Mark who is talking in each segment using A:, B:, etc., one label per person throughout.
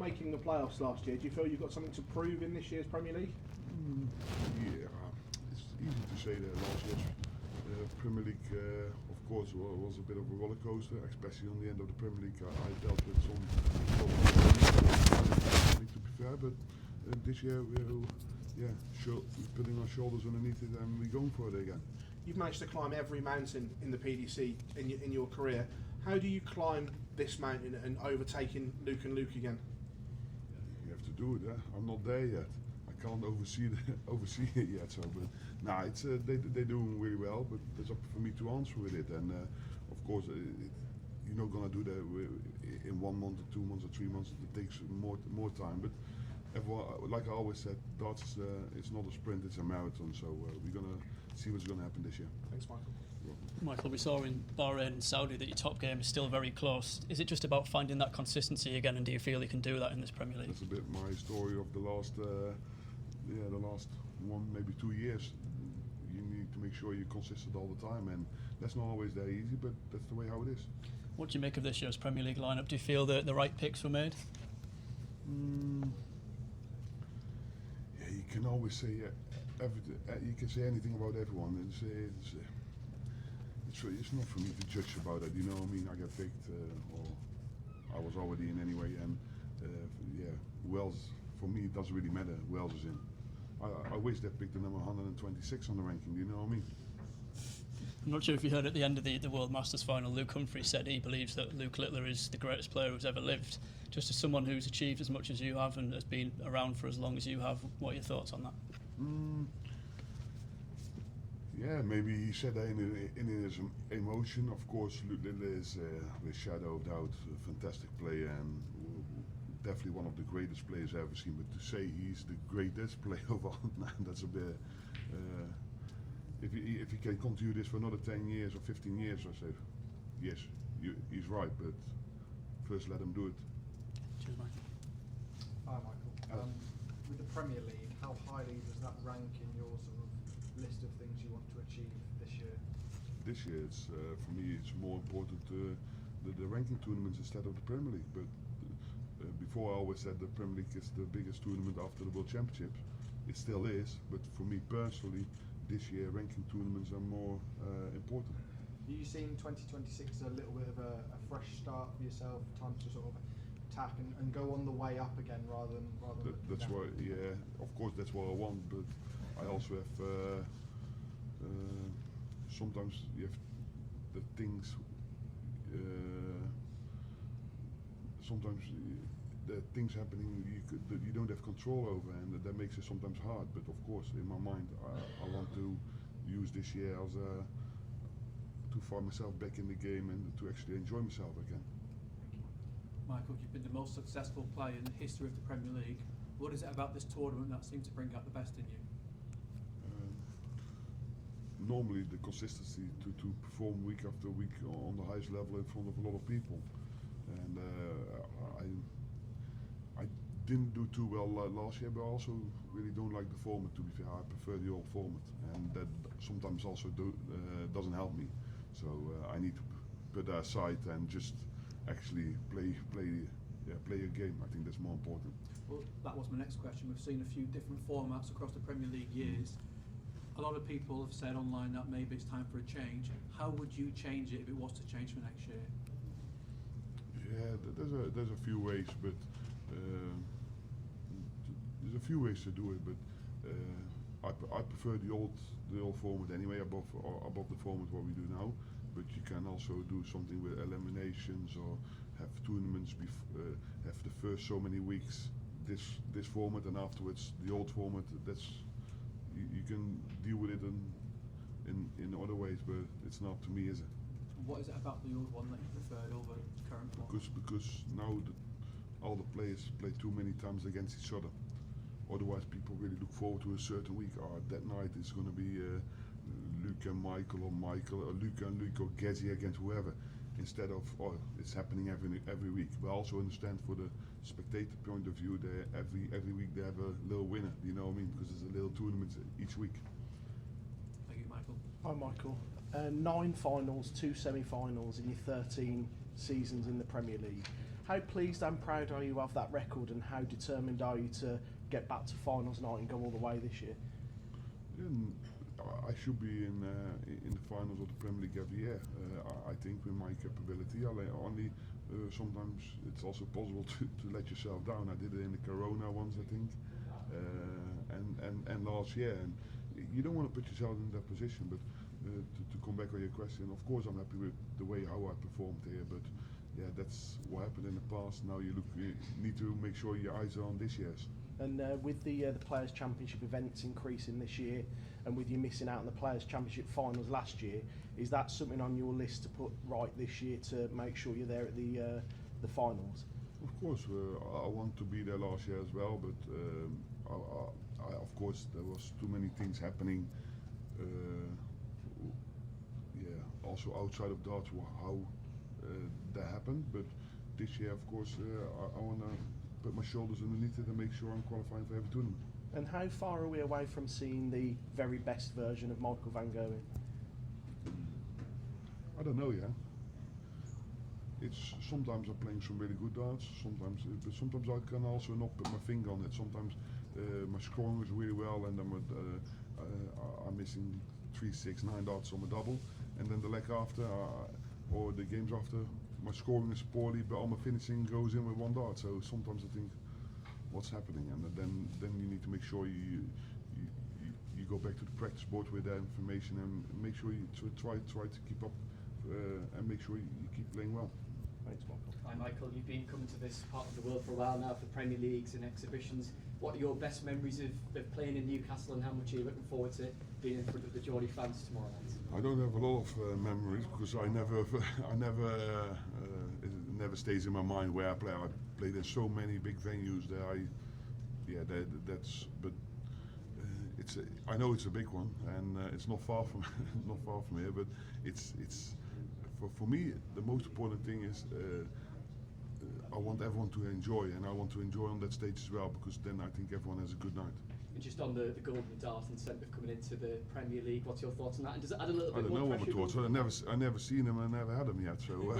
A: making the playoffs last year. Do you feel you've got something to prove in this year's Premier League?
B: Yeah, it's easy to say that last year's Premier League, of course, was a bit of a roller coaster, especially on the end of the Premier League. I dealt with some to be fair, but this year we're putting our shoulders underneath it and we're going for it again.
A: You've managed to climb every mountain in the PDC in your career. How do you climb this mountain and overtaking Luke and Luke again?
B: You have to do it. I'm not there yet. I can't oversee it yet. So, but it's they're doing really well. But it's up for me to answer with it. And of course, you're not gonna do that in 1 month or 2 months or 3 months. It takes more time. But everyone, like I always said, darts it's not a sprint, it's a marathon. So we're gonna see what's gonna happen this year.
A: Thanks, Michael.
C: Michael, we saw in Bahrain and Saudi that your top game is still very close. Is it just about finding that consistency again, and do you feel you can do that in this Premier League?
B: That's a bit my story of the last 1, maybe 2 years. You need to make sure you're consistent all the time, and that's not always that easy, but that's the way how it is.
C: What do you make of this year's Premier League lineup? Do you feel that the right picks were made?
B: Yeah, you can always say everything. You can say anything about everyone. It's not for me to judge about it. You know what I mean? I got picked, or I was already in anyway, and Wales, for me, it doesn't really matter. Wales is in. I wish they picked the number 126 on the ranking. You know what I mean?
C: I'm not sure if you heard at the end of the World Masters final, Luke Humphries said he believes that Luke Littler is the greatest player who's ever lived. Just as someone who's achieved as much as you have and has been around for as long as you have, what are your thoughts on that?
B: Yeah, maybe he said that in his emotion. Of course, Luke Littler is, with shadow of doubt, a fantastic player and definitely one of the greatest players I've ever seen. But to say he's the greatest player of all, that's a bit. If he can continue this for another 10 years or 15 years, I say, yes, he's right. But first, let him do it.
C: Cheers, Michael.
D: Hi, Michael. With the Premier League, how highly does that rank in your sort of list of things you want to achieve this year?
B: This year, it's for me, it's more important the ranking tournaments instead of the Premier League. But before I always said the Premier League is the biggest tournament after the World Championships. It still is, but for me personally, this year ranking tournaments are more important.
D: Are you seeing 2026 a little bit of a fresh start for yourself, time to sort of attack and go on the way up again rather than
B: that's why, yeah, of course that's what I want, but I also have sometimes you have the things sometimes the things happening that you don't have control over, and that makes it sometimes hard. But of course, in my mind, I want to use this year as to find myself back in the game and to actually enjoy myself again.
E: Michael, you've been the most successful player in the history of the Premier League. What is it about this tournament that seems to bring out the best in you?
B: Normally, the consistency to perform week after week on the highest level in front of a lot of people, and I didn't do too well last year, but I also really don't like the format, to be fair. I prefer the old format, and that sometimes also doesn't help me. So I need to put that aside and just actually play a game. I think that's more important.
E: Well, that was my next question. We've seen a few different formats across the Premier League years. A lot of people have said online that maybe it's time for a change. How would you change it if it was to change for next year?
B: Yeah, there's a few ways, but there's a few ways to do it. But I prefer the old format anyway, above the format what we do now. But you can also do something with eliminations or have tournaments. Have the first so many weeks this format, and afterwards the old format. That's you can deal with it in other ways, but it's not up to me, is it?
E: What is it about the old one that you preferred over the current one?
B: Because now all the players play too many times against each other. Otherwise, people really look forward to a certain week. That night is going to be Luke and Michael, or Luke and Luke, or Gezi against whoever. Instead of it's happening every week. But I also understand for the spectator point of view, every week they have a little winner. You know what I mean? Because there's a little tournament each week.
E: Thank you, Michael.
A: Hi, Michael. 9 finals, 2 semi-finals in your 13 seasons in the Premier League.
F: How pleased and proud are you of that record, and how determined are you to get back to finals night and go all the way this year?
B: I should be in the finals of the Premier League every year. I think with my capability, only sometimes it's also possible to let yourself down. I did it in the Corona once, I think, and last year. And you don't want to put yourself in that position. But to come back on your question, of course I'm happy with the way how I performed here. But yeah, that's what happened in the past. Now you need to make sure your eyes are on this year's.
F: And with the Players' Championship events increasing this year, and with you missing out on the Players' Championship finals last year, is that something on your list to put right this year to make sure you're there at the finals?
B: Of course, I want to be there last year as well, but of course there was too many things happening. Also outside of darts, how that happened. But this year, of course, I want to put my shoulders underneath it and make sure I'm qualifying for every tournament.
F: And how far are we away from seeing the very best version of Michael van Gerwen?
B: I don't know yet. It's sometimes I'm playing some really good darts. But sometimes I can also not put my finger on it. Sometimes my scoring is really well, and I'm missing 3, 6, 9 darts on my double, and then the leg after or the games after, my scoring is poorly, but all my finishing goes in with 1 dart. So sometimes I think, what's happening? And then you need to make sure you go back to the practice board with that information and make sure you try to keep up and make sure you keep playing well.
F: Thanks, Michael.
G: Hi Michael, you've been coming to this part of the world for a while now, for Premier Leagues and exhibitions. What are your best memories of playing in Newcastle, and how much are you looking forward to being in front of the Geordie fans tomorrow night?
B: I don't have a lot of memories because I never stays in my mind where I play. I played in so many big venues that I know it's a big one, and it's not far from here. But it's for me the most important thing is I want everyone to enjoy, and I want to enjoy on that stage as well, because then I think everyone has a good night.
G: And just on the golden dart incentive coming into the Premier League, what's your thoughts on that? And does it add a little bit more pressure?
B: I don't know what my thoughts are. I never seen them, and I never had them yet. So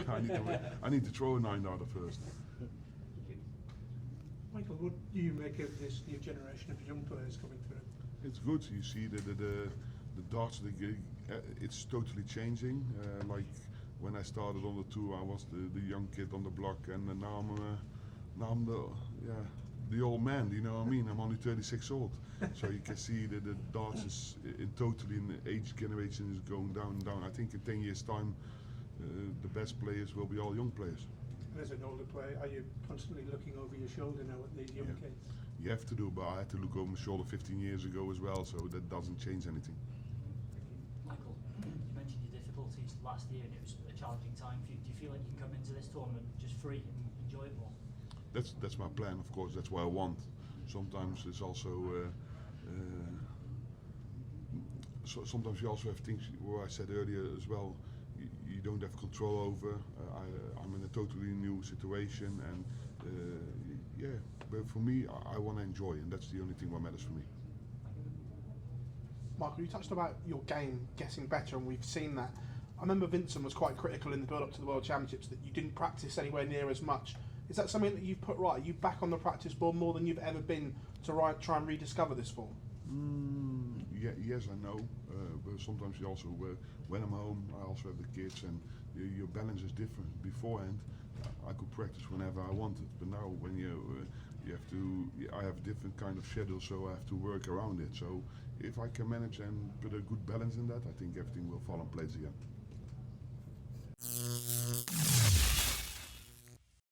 B: I need to throw a 9-darter first.
H: Michael, what do you make of this new generation of young players coming through?
B: It's good. You see the darts, it's totally changing. Like when I started on the tour, I was the young kid on the block, and now I'm the old man. You know what I mean? I'm only 36 old. So you can see that the darts is totally in the age generation is going down and down. I think in 10 years' time, the best players will be all young players.
H: And as an older player, are you constantly looking over your shoulder now at these young kids?
B: You have to do, but I had to look over my shoulder 15 years ago as well, so that doesn't change anything.
I: Michael, you mentioned your difficulties last year, and it was a challenging time for you. Do you feel like you can come into this tournament just free and enjoy it more?
B: That's my plan, of course. That's what I want. Sometimes it's also sometimes you also have things where I said earlier as well. You don't have control over. I'm in a totally new situation, and but for me, I want to enjoy, and that's the only thing that matters for me.
A: Michael, you touched about your game getting better, and we've seen that. I remember Vincent was quite critical in the build-up to the World Championships that you didn't practice anywhere near as much. Is that something that you've put right? Are you back on the practice board more than you've ever been to try and rediscover this form?
B: Yes, I know. But sometimes you also, when I'm home, I also have the kids, and your balance is different. Beforehand, I could practice whenever I wanted, but now when I have a different kind of schedule, so I have to work around it. So if I can manage and put a good balance in that, I think everything will fall in place again.